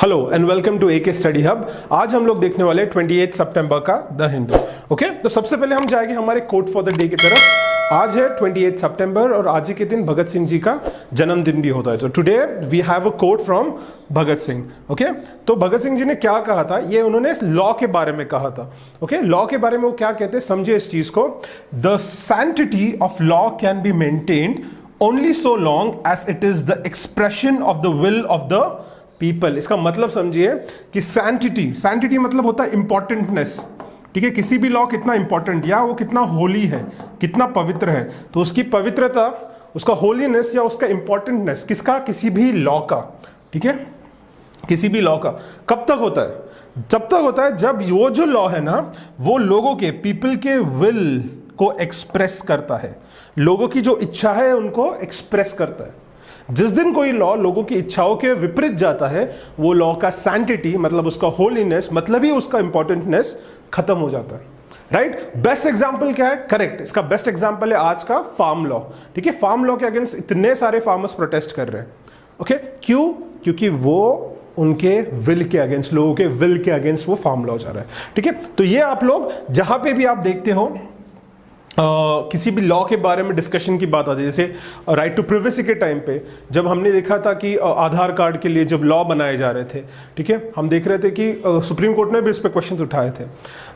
Hello and welcome to AK study hub. आज हम लोग देखने वाले 28 सितंबर का द हिंदू। ओके, तो सबसे पहले हम जाएंगे हमारे कोट फॉर द डे की तरफ। आज है 28 सितंबर और आज ही के दिन भगत सिंह जी का जन्मदिन भी होता है। तो today we have a quote from Bhagat Singh. Okay, तो भगत सिंह जी ने क्या कहा था, ये उन्होंने लॉ के बारे में कहा था। ओके, लॉ के बारे में वो क्या कहते हैं, समझिए इस चीज को। The sanctity of law can be maintained only so long as it is the expression of the will of the people. इसका मतलब समझिए कि सैंक्टिटी मतलब होता है इंपॉर्टेंटनेस। ठीक है, किसी भी लॉ कितना इंपॉर्टेंट या वो कितना होली है, कितना पवित्र है, तो उसकी पवित्रता, उसका होलीनेस या उसका इंपॉर्टेंटनेस किसका, किसी भी लॉ का। ठीक है, किसी भी लॉ का कब तक होता है, जब तक होता है जब वो जो लॉ है ना वो लोगों के, पीपल के विल को एक्सप्रेस करता है, लोगों की जो इच्छा है उनको एक्सप्रेस करता है। जिस दिन कोई लॉ लोगों की इच्छाओं के विपरीत जाता है, वो लॉ का सैंक्टिटी मतलब उसका होलीनेस मतलब ही उसका इंपॉर्टेंटनेस खत्म हो जाता है। राइट, बेस्ट एग्जांपल क्या है, करेक्ट, इसका बेस्ट एग्जांपल है आज का फार्म लॉ। ठीक है, फार्म लॉ के अगेंस्ट इतने सारे फार्मर्स प्रोटेस्ट कर रहे हैं। ओके, क्यों? क्योंकि वो उनके विल के अगेंस्ट, लोगों के विल के अगेंस्ट वो फार्म लॉ जा रहा है। ठीक है, तो ये आप लोग जहां पे भी आप देखते हो किसी भी लॉ के बारे में डिस्कशन की बात आती है, जैसे राइट टू प्रिवेसी के टाइम पे जब हमने देखा था कि आधार कार्ड के लिए जब लॉ बनाए जा रहे थे, ठीक है, हम देख रहे थे कि सुप्रीम कोर्ट ने भी इस पे क्वेश्चंस उठाए थे।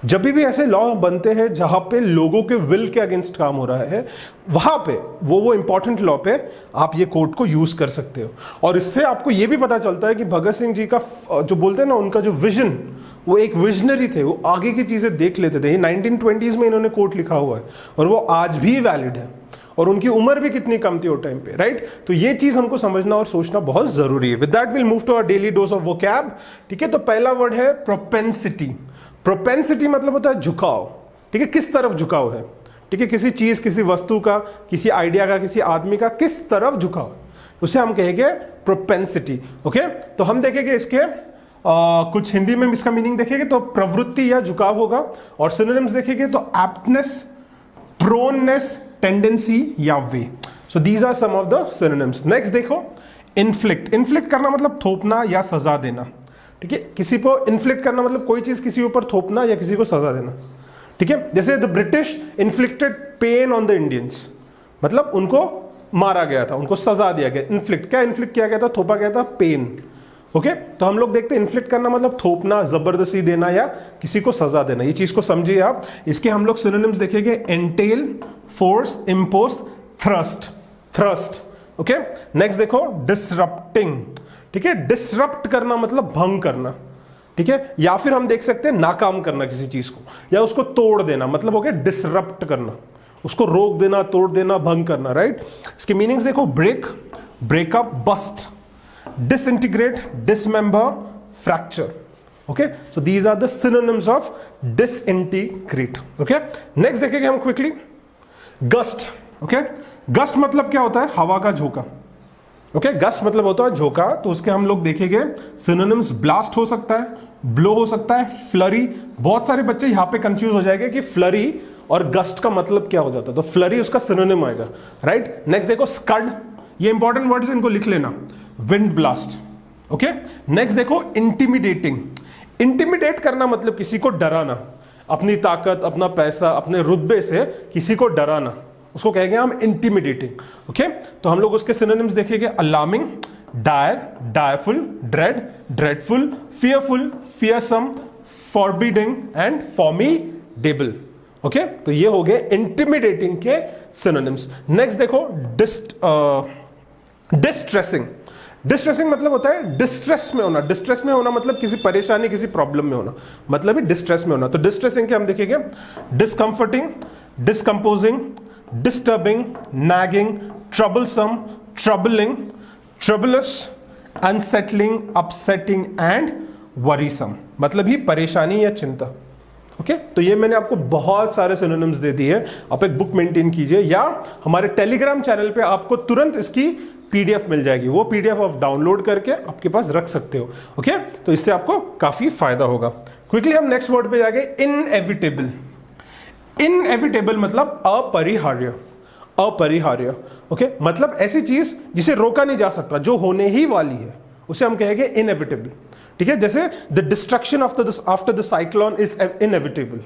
जब भी ऐसे लॉ बनते हैं जहां पे लोगों के विल के अगेंस्ट काम हो रहा है, वहां पे वो इंपॉर्टेंट लॉ पे आप ये कोर्ट को यूज कर सकते हो। और इससे आपको ये भी पता चलता है कि भगत सिंह जी का जो बोलते हैं ना, उनका जो विजन, वो एक विजनरी थे, वो आगे की चीजें देख लेते थे। 1920s में इन्होंने कोट लिखा हुआ है और वो आज भी वैलिड है, और उनकी उम्र भी कितनी कम थी उस टाइम पे। राइट, तो ये चीज हमको समझना और सोचना बहुत जरूरी है। With that will move to our daily dose of vocab. ठीक है, तो पहला वर्ड है प्रोपेंसिटी। प्रोपेंसिटी मतलब होता है झुकाव। ठीक है, किस तरफ झुकाव है, ठीक है, किसी चीज, किसी वस्तु का, किसी आइडिया का, किसी आदमी का किस तरफ झुकाव, उसे हम कहेंगे प्रोपेंसिटी। ओके, तो हम देखेंगे इसके कुछ हिंदी में इसका मीनिंग देखेंगे तो प्रवृत्ति या झुकाव होगा, और सिनोनिम्स देखेंगे तो एप्टनेस, प्रोननेस, टेंडेंसी या way. So these are some of the synonyms. Next देखो, इन्फ्लिक्ट। इन्फ्लिक्ट करना मतलब थोपना या सजा देना। ठीक है, किसी को इन्फ्लिक्ट करना मतलब कोई चीज किसी ऊपर थोपना या किसी को सजा देना। ठीक है, जैसे the British inflicted pain on the Indians, मतलब उनको मारा गया था, उनको सजा दिया गया। इन्फ्लिक्ट, क्या इन्फ्लिक्ट किया गया था, थोपा गया था, पेन। ओके, तो हम लोग देखते हैं इन्फ्लिक्ट करना मतलब थोपना, जबरदस्ती देना या किसी को सजा देना। ये चीज को समझिए आप। इसके हम लोग सिनोनिम्स देखेंगे, entail, force, impose, thrust. Okay, next देखो डिसरप्टिंग। ठीक है, डिसरप्ट करना मतलब भंग करना। ठीक है, या फिर हम देख सकते हैं नाकाम करना किसी चीज को, या उसको तोड़ देना, मतलब हो गया डिसरप्ट करना, उसको रोक देना, तोड़ देना, भंग करना। राइट, इसके मीनिंग्स देखो, break, breakup, bust, disintegrate, dismember, fracture. Okay, so these are the synonyms of disintegrate. Okay, next देखेंगे हम quickly, gust. Okay, gust मतलब क्या होता है, हवा का झोंका। Okay, gust मतलब होता है झोंका, तो उसके हम लोग देखेंगे synonyms, blast हो सकता है, blow हो सकता है, flurry। बहुत सारे बच्चे यहाँ पे कंफ्यूज हो जाएंगे कि flurry और gust का मतलब क्या हो जाता है, तो flurry उसका synonym आएगा। राइट, नेक्स्ट देखो scud, ये इंपॉर्टेंट वर्ड्स इनको लिख लेना, विंड ब्लास्ट। ओके, नेक्स्ट देखो इंटिमिडेटिंग। इंटिमिडेट करना मतलब किसी को डराना, अपनी ताकत, अपना पैसा, अपने रुतबे से किसी को डराना, उसको कहेंगे हम इंटिमिडेटिंग। ओके, तो हम लोग उसके सिनोनिम्स देखेंगे, alarming, dire, direful, dread, dreadful, fearful, fearsome, forbidding and formidable. Okay, तो ये हो गए इंटिमिडेटिंग के सिनोनिम्स। नेक्स्ट देखो डिस्ट्रेसिंग। डिस्ट्रेसिंग मतलब होता है डिस्ट्रेस में होना। डिस्ट्रेस में होना मतलब किसी परेशानी, किसी प्रॉब्लम में होना, मतलब ही डिस्ट्रेस में होना। तो डिस्ट्रेसिंग के हम देखेंगे, discomforting, discomposing, disturbing, nagging, troublesome, troubling, troublous, unsettling, upsetting and worrisome, मतलब ही परेशानी या चिंता। ओके, तो ये मैंने आपको बहुत सारे सिनोनिम्स दे दिए। आप एक बुक मेंटेन कीजिए या हमारे टेलीग्राम चैनल पे आपको तुरंत इसकी पीडीएफ मिल जाएगी, वो पीडीएफ आप डाउनलोड करके आपके पास रख सकते हो। ओके, तो इससे आपको काफी फायदा होगा। क्विकली हम नेक्स्ट वर्ड पे जाएंगे, इनएविटेबल। इनएविटेबल मतलब अपरिहार्य, अपरिहार्य। ओके, मतलब ऐसी चीज जिसे रोका नहीं जा सकता, जो होने ही वाली है, उसे हम कहेंगे इनएविटेबल। ठीक है, जैसे the destruction after the cyclone is inevitable.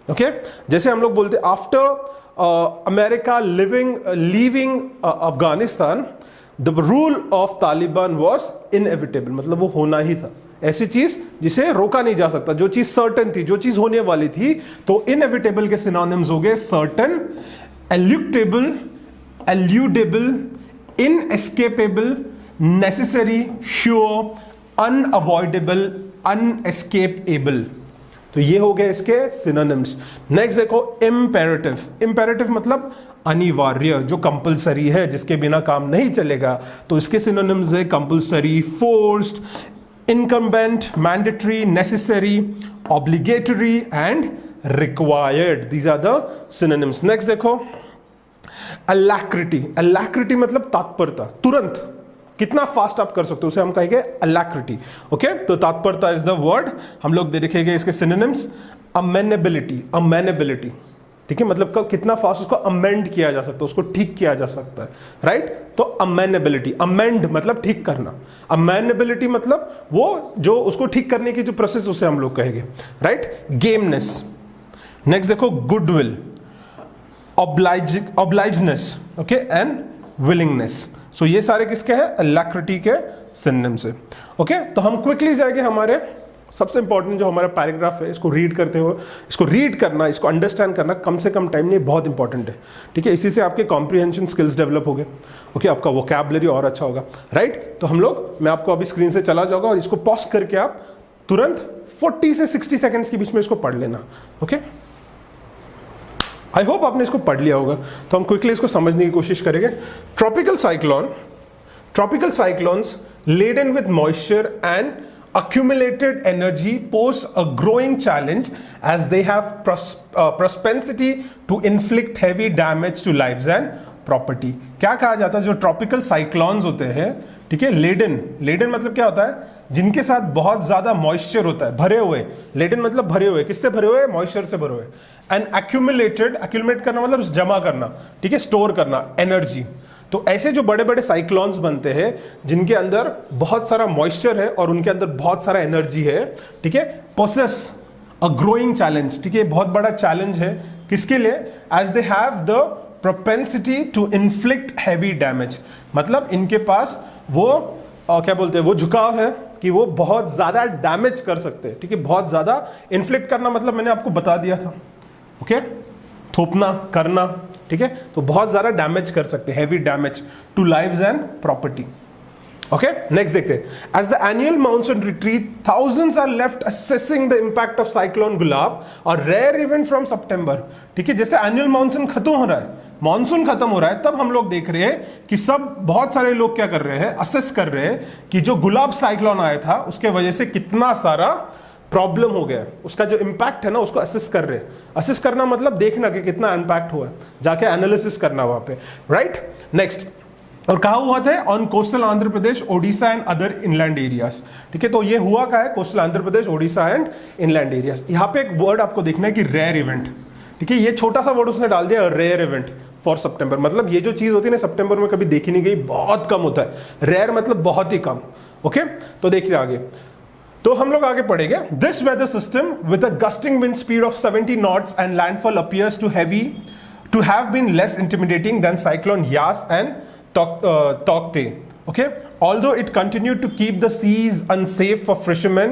Okay, जैसे हम लोग बोलते after America leaving Afghanistan the rule of Taliban was inevitable, मतलब वो होना ही था। ऐसी चीज जिसे रोका नहीं जा सकता, जो चीज सर्टन थी, जो चीज होने वाली थी। तो इनएविटेबल के सिनोनिम्स हो गए certain, eluctable, eludable, inescapable, necessary, sure, unavoidable, unescapable. तो ये हो गए इसके सिनोनिम्स। नेक्स्ट देखो इम्पेरेटिव। इम्पेरेटिव मतलब अनिवार्य, जो कंपलसरी है, जिसके बिना काम नहीं चलेगा। तो इसके सिनोनिम्स है compulsory, forced, incumbent, mandatory, necessary, obligatory and required. These are the synonyms. Next देखो alacrity. alacrity मतलब तात्परता, तुरंत, कितना फास्ट आप कर सकते हो उसे हम कहेंगे alacrity. ओके, तो तात्परता इज द वर्ड। हम लोग देखेंगे इसके synonyms amenability, amenability, ठीक है, मतलब कितना फास्ट उसको अमेंड किया जा सकता है, उसको ठीक किया जा सकता है, राइट। तो अमेनेबिलिटी, अमेंड मतलब ठीक करना, अमेनेबिलिटी मतलब वो जो उसको ठीक करने की जो प्रोसेस, उसे हम लोग कहेंगे, राइट। गेमनेस। नेक्स्ट देखो गुडविल, ऑब्लाइजनेस, ओके, एंड विलिंगनेस। सो ये सारे किसके हैं? अलैक्रिटी के सिनोनिम्स है। ओके, तो हम क्विकली जाएंगे हमारे सबसे इंपॉर्टेंट जो हमारा पैराग्राफ है, इसको रीड करते हो, इसको रीड करना, इसको अंडरस्टैंड करना कम से कम टाइम में बहुत इंपॉर्टेंट है, ठीक है। इसी से आपके कॉम्प्रिहेंशन स्किल्स डेवलप हो गए, ओके, आपका वोकैबुलरी और अच्छा होगा, राइट। तो हम लोग, मैं आपको अभी स्क्रीन से चला जाऊंगा और इसको पॉज करके आप तुरंत 40 से 60 सेकेंड्स के बीच में इसको पढ़ लेना, ओके। आई होप आपने इसको पढ़ लिया होगा। तो हम क्विकली इसको समझने की कोशिश करेंगे। Tropical cyclones laden with moisture and accumulated energy pose a growing challenge as they have propensity to inflict heavy damage to lives and property. क्या कहा जाता है, जो ट्रॉपिकल साइक्लोन्स होते हैं, ठीक है, लेडन मतलब क्या होता है, जिनके साथ बहुत ज्यादा मॉइस्चर होता है, भरे हुए। लेडन मतलब भरे हुए, किससे भरे हुए? मॉइस्चर से भरे हुए। एंड एक्यूमुलेट करना मतलब जमा करना, ठीक है, स्टोर करना एनर्जी। तो ऐसे जो बड़े बड़े साइक्लोन्स बनते हैं जिनके अंदर बहुत सारा मॉइस्चर है और उनके अंदर बहुत सारा एनर्जी है, ठीक है, पोसेस अ ग्रोइंग चैलेंज, ठीक है, बहुत बड़ा चैलेंज है किसके लिए? As they have the propensity to inflict heavy damage, मतलब इनके पास वो क्या बोलते हैं, वो झुकाव है कि वो बहुत ज्यादा डैमेज कर सकते हैं, ठीक है। बहुत ज्यादा इन्फ्लिक्ट करना मतलब मैंने आपको बता दिया था, ओके, थोपना, करना, ठीक है। तो बहुत ज्यादा डैमेज कर सकते हैं, heavy damage to lives and property. Okay, next देखते हैं। As the annual monsoon retreat, thousands are left assessing the impact of cyclone Gulab और रेयर इवेंट फ्रॉम सितंबर, ठीक है। जैसे एनुअल मानसून खत्म हो रहा है, मानसून खत्म हो रहा है, तब हम लोग देख रहे हैं कि बहुत सारे लोग क्या कर रहे हैं, असेस कर रहे हैं कि जो गुलाब साइक्लोन आया था उसके वजह से कितना सारा प्रॉब्लम हो गया, उसका जो इंपैक्ट है ना, उसको असेस कर रहे हैं। असेस करना मतलब देखना कि कितना इंपैक्ट हुआ है, जाके एनालिसिस करना वहां पे, राइट। नेक्स्ट, और कहा हुआ था on coastal Andhra Pradesh, Odisha and other inland areas, ठीक है। तो ये हुआ क्या है, coastal Andhra Pradesh, Odisha and inland areas. यहाँ पे एक वर्ड आपको देखना है कि रेयर इवेंट, ठीक है। ये छोटा सा वर्ड उसने डाल दिया, रेयर इवेंट फॉर सितंबर, मतलब ये जो चीज होती है ना सितंबर में कभी देखी नहीं गई, बहुत कम होता है। रेयर मतलब बहुत ही कम, ओके। तो देखिए आगे, तो हम लोग आगे पढ़ेंगे। This weather system with a gusting wind speed of 70 knots and landfall appears to have been less intimidating then cyclone Yaas and Tauktae, okay, although it continued to keep the seas unsafe for fishermen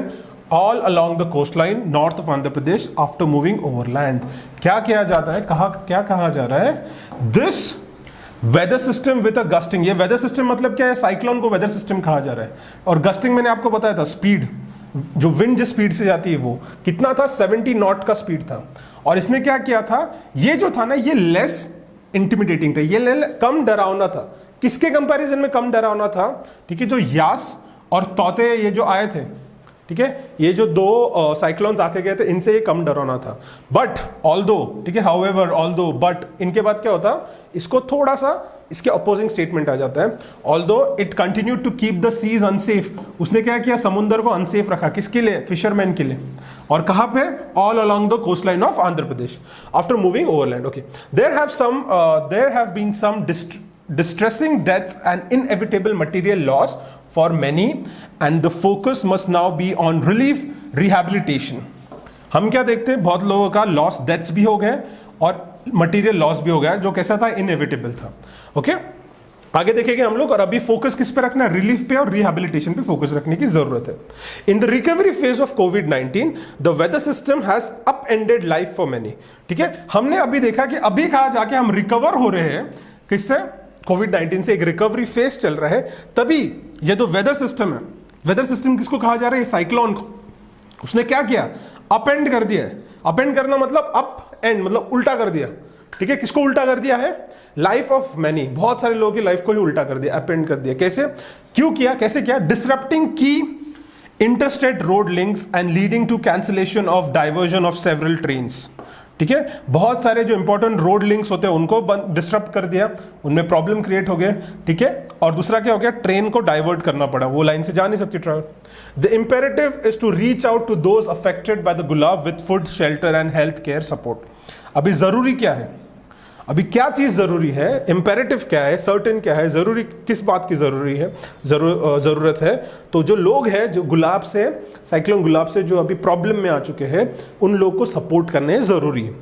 all along the coastline north of Andhra Pradesh after moving overland. क्या किया जाता है, क्या कहा जा रहा है, this weather system with a gusting, ये वेदर सिस्टम मतलब क्या है, साइक्लोन को वेदर सिस्टम कहा जा रहा है। और गस्टिंग मैंने आपको बताया था, स्पीड, जो विंड जिस स्पीड से जाती है वो कितना था, 70 नॉट का स्पीड था। और इसने क्या किया था, ये जो था ना, ये लेस इंटिमिडेटिंग था, ये कम डरावना था। किसके कंपैरिजन में कम डरावना था, ठीक है, जो यास और तौते ये जो आए थे, ठीक है, ये जो दो साइक्लोन्स आके गए थे, इनसे ये कम डरावना था। बट ऑल्दो, ठीक है, हाउएवर, ऑल्दो, बट, इनके बाद क्या होता, इसको थोड़ा सा इसके अपोजिंग स्टेटमेंट आ जाता है। Although it continue to keep the seas unsafe, उसने क्या किया, समुद्र को अनसेफ रखा, किसके लिए, फिशरमैन के लिए। और कहां पे, all along the coast line of Andhra Pradesh after moving overland. Okay, there have been some distressing deaths and inevitable material loss for many, and the focus must now be on relief rehabilitation. हम क्या देखते हैं, बहुत लोगों का loss deaths भी हो गए और मटेरियल लॉस भी हो गया, जो कैसा था, इनएविटेबल था. ओके आगे देखेंगे हम लोग. और अभी फोकस किस पे रखना है, रिलीफ पे और रिहैबिलिटेशन पे फोकस रखने की जरूरत है. In the recovery phase of कोविड-19 the weather system has upended life for many. ठीक है, हमने अभी देखा कि अभी कहा जाके हम रिकवर हो रहे हैं किससे, कोविड-19 से. एक रिकवरी फेज चल रहा है. तभी ये जो वेदर सिस्टम है, वेदर सिस्टम किसको कहा जा रहा है, साइक्लोन को, उसने क्या किया, अपएंड कर दिया है. अपएंड करना मतलब अप एंड मतलब उल्टा कर दिया. ठीक है, किसको उल्टा कर दिया है, लाइफ ऑफ मैनी, बहुत सारे लोगों की लाइफ को ही उल्टा कर दिया, अपएंड कर दिया. कैसे, क्यों किया, कैसे किया, डिसरप्टिंग की interstate road links and leading to cancellation of diversion of several trains. ठीक है, बहुत सारे जो इंपॉर्टेंट रोड लिंक्स होते हैं उनको डिस्टर्ब कर दिया, उनमें प्रॉब्लम क्रिएट हो गया. ठीक है, और दूसरा क्या हो गया, ट्रेन को डाइवर्ट करना पड़ा, वो लाइन से जा नहीं सकती travel. The imperative is to reach out to those affected by the Gulab with food, shelter and health care support. अभी जरूरी क्या है, अभी क्या चीज जरूरी है, इंपेरेटिव क्या है, सर्टेन क्या है, जरूरी किस बात की जरूरी है, जरूरत है. तो जो लोग हैं जो गुलाब से, साइक्लोन गुलाब से जो अभी प्रॉब्लम में आ चुके हैं, उन लोग को सपोर्ट करने जरूरी है.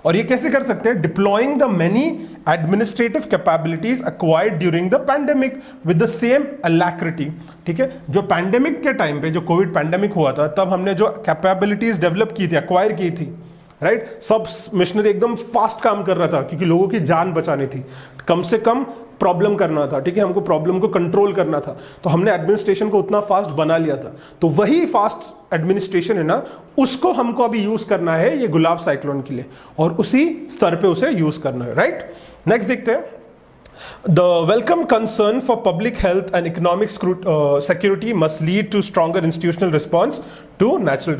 और ये कैसे कर सकते हैं, deploying the many administrative capabilities acquired during the pandemic with the same alacrity. ठीक है, जो पैंडेमिक के टाइम पे, जो कोविड पैंडेमिक हुआ था, तब हमने जो कैपेबिलिटीज डेवलप की थी, एक्वायर की थी, राइट, सब मिशनरी एकदम फास्ट काम कर रहा था क्योंकि लोगों की जान बचानी थी, कम से कम प्रॉब्लम करना था. ठीक है, हमको प्रॉब्लम को कंट्रोल करना था, तो हमने एडमिनिस्ट्रेशन को उतना फास्ट बना लिया था. तो वही फास्ट एडमिनिस्ट्रेशन है ना, उसको हमको अभी यूज करना है ये गुलाब साइक्लोन के लिए, और उसी स्तर पे उसे यूज करना है. राइट, नेक्स्ट देखते हैं. The welcome concern for public health and economic security must lead to stronger institutional response to natural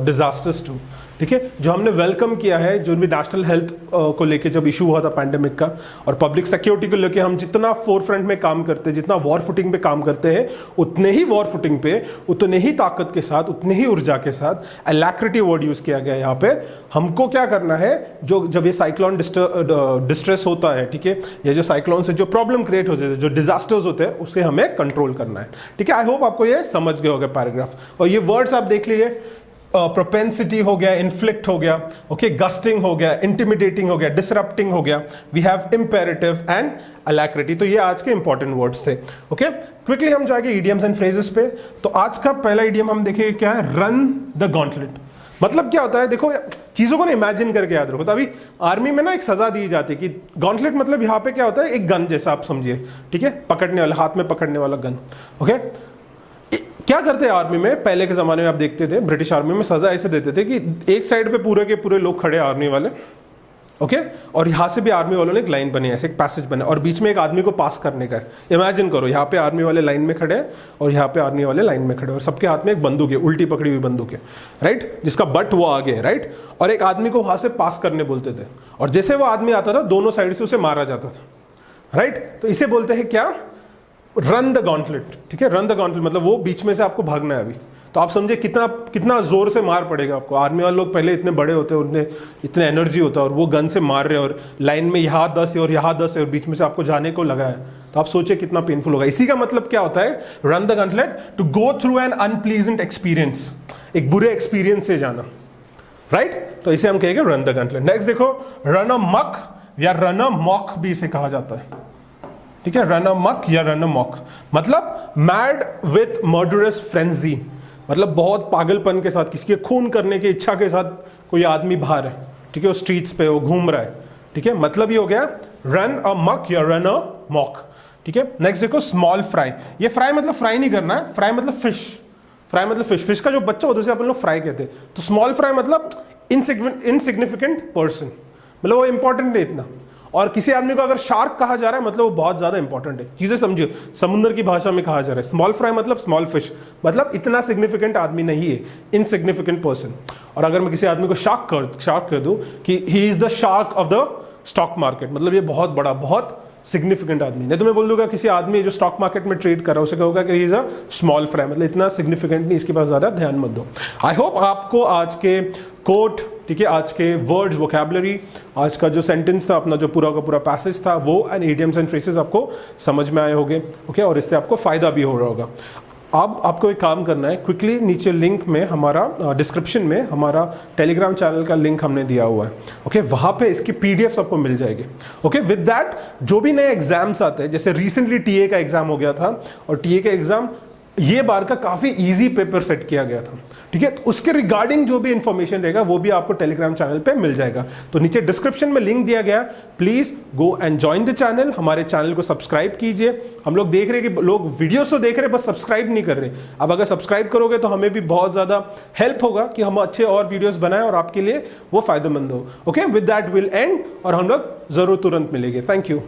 disasters too. ठीक है, जो हमने वेलकम किया है, जो भी नेशनल हेल्थ को लेके जब इशू हुआ था पैंडेमिक का, और पब्लिक सिक्योरिटी को लेके हम जितना फोरफ्रंट में काम करते हैं, जितना वॉर फुटिंग पे काम करते हैं, उतने ही वॉर फुटिंग पे, उतने ही ताकत के साथ, उतने ही ऊर्जा के साथ अलैक्रिटी वर्ड यूज किया गया यहाँ पे. हमको क्या करना है, जो जब ये साइक्लोन डिस्ट्रेस होता है, ठीक है, ये जो साइक्लोन से जो प्रॉब्लम क्रिएट होते हैं, जो डिजास्टर्स होते हैं, उसे हमें कंट्रोल करना है. ठीक है, आई होप आपको ये समझ गए होगा पैराग्राफ. और ये वर्ड्स आप देख लीजिए, प्रोपेंसिटी हो गया, इन्फ्लिक्ट हो गया, ओके, गस्टिंग हो गया, इंटिमिडेटिंग हो गया, डिसरप्टिंग हो गया, वी हैव इंपेरेटिव एंड अलैक्रिटी. तो ये आज के इंपॉर्टेंट वर्ड्स थे. ओके, क्विकली हम जाएंगे इडियम्स एंड फ्रेजेस पे. तो आज का पहला इडियम हम देखेंगे क्या है, रन द गॉन्टलेट. मतलब क्या होता है, देखो चीजों को ना इमेजिन करके याद रखो. तो अभी आर्मी में ना एक सजा दी जाती है कि गॉन्टलेट मतलब यहाँ पे क्या होता है, एक गन जैसा आप समझिए. ठीक है, पकड़ने वाला, हाथ में पकड़ने वाला गन. ओके, क्या करते हैं आर्मी में, पहले के जमाने में आप देखते थे ब्रिटिश आर्मी में सजा ऐसे देते थे कि एक साइड पे पूरे के पूरे लोग खड़े आर्मी वाले, ओके, और यहां से भी आर्मी वालों ने एक लाइन बनी, ऐसे एक पैसेज बना, और बीच में एक आदमी को पास करने का है. इमेजिन करो, यहाँ पे आर्मी वाले लाइन में खड़े हैं और यहाँ पे आर्मी वाले लाइन में खड़े, और सबके हाथ में एक बंदूक है, उल्टी पकड़ी हुई बंदूक है, राइट, जिसका बट वो आगे है, राइट, और एक आदमी को वहां से पास करने बोलते थे, और जैसे वो आदमी आता था दोनों साइड से उसे मारा जाता था, राइट. तो इसे बोलते हैं क्या, रन द गॉन्टलेट. ठीक है, रन द गॉन्टलेट मतलब वो बीच में से आपको भागना है अभी. तो आप समझे कितना कितना जोर से मार पड़ेगा आपको. आर्मी वाले लोग पहले इतने बड़े होते हैं, उनमें इतने एनर्जी होता है, और वो गन से मार रहे हैं, और लाइन में यहाँ 10 है और यहाँ 10 है, और बीच में से आपको जाने को लगा है. तो आप सोचिए कितना पेनफुल होगा. इसी का मतलब क्या होता है, run the gauntlet, to go through an unpleasant experience, एक बुरे एक्सपीरियंस से जाना, राइट. तो इसे हम कहेंगे रन द गॉन्टलेट. नेक्स्ट देखो, रन अ मक या रन अ मॉक भी इसे कहा जाता है. ठीक है, रन अ मक या रन अ मॉक मतलब मैड विथ मर्डरस फ्रेंजी, मतलब बहुत पागलपन के साथ, किसी के खून करने की इच्छा के साथ कोई आदमी बाहर है. ठीक है, वो स्ट्रीट्स पे वो घूम रहा है. ठीक है, मतलब ये हो गया रन अ मक या रन अ मॉक. ठीक है, नेक्स्ट देखो, स्मॉल फ्राई. ये फ्राई मतलब फ्राई नहीं करना है, फ्राई मतलब फिश. फ्राई मतलब फिश, फिश का जो बच्चा होता है उसे अपन लोग फ्राई कहते हैं. तो स्मॉल फ्राई मतलब इनसिग्निफिकेंट पर्सन, मतलब वो इंपॉर्टेंट नहीं इतना. और किसी आदमी को अगर शार्क कहा जा रहा है मतलब वो बहुत ज्यादा इंपॉर्टेंट है. चीजें समझिए, समुद्र की भाषा में कहा जा रहा है. स्मॉल फ्राई मतलब स्मॉल फिश, मतलब इतना सिग्निफिकेंट आदमी नहीं है, इनसिग्निफिकेंट पर्सन. और अगर मैं किसी आदमी को शार्क कर दूं कि he is the shark of the stock market, मतलब ये बहुत बड़ा, बहुत सिग्निफिकेंट आदमी. नहीं तो मैं बोल दूंगा किसी आदमी जो स्टॉक मार्केट में ट्रेड कर रहा है उसे कहूंगा कि he is a small fry, मतलब इतना सिग्निफिकेंट नहीं, इसके पास ज्यादा ध्यान मत दो. आई होप आपको आज के कोट ठीक है, आज के वर्ड्स, वोकैबुलरी, आज का जो सेंटेंस था, अपना जो पूरा का पूरा पैसेज था, वो एंड इडियम्स एंड फ्रेजेस आपको समझ में आए होंगे। ओके, और इससे आपको फायदा भी हो रहा होगा। अब आपको एक काम करना है, क्विकली नीचे लिंक में हमारा डिस्क्रिप्शन में हमारा टेलीग्राम चैनल का लिंक हमने दिया हुआ है। ओके, वहाँ पे इसकी पीडीएफ्स आपको मिल जाएगी। ओके, विद दैट जो भी नए एग्जाम्स आते हैं, जैसे रिसेंटली टीए का एग्जाम हो गया था, और टीए का एग्जाम ये बार का काफी इजी पेपर सेट किया गया था, ठीक है, तो उसके रिगार्डिंग जो भी इंफॉर्मेशन रहेगा वो भी आपको टेलीग्राम चैनल पे मिल जाएगा। तो नीचे डिस्क्रिप्शन में लिंक दिया गया, please go and join the channel, हमारे चैनल को सब्सक्राइब कीजिए। हम लोग देख रहे हैं कि लोग वीडियोस तो देख रहे हैं बस सब्सक्राइब नहीं कर रहे। अब अगर सब्सक्राइब करोगे तो हमें भी बहुत ज्यादा हेल्प होगा कि हम अच्छे और वीडियोस बनाएं और आपके लिए वो फायदेमंद हो। Okay, with that will and, और हम लोग जरूर तुरंत मिलेंगे। Thank you.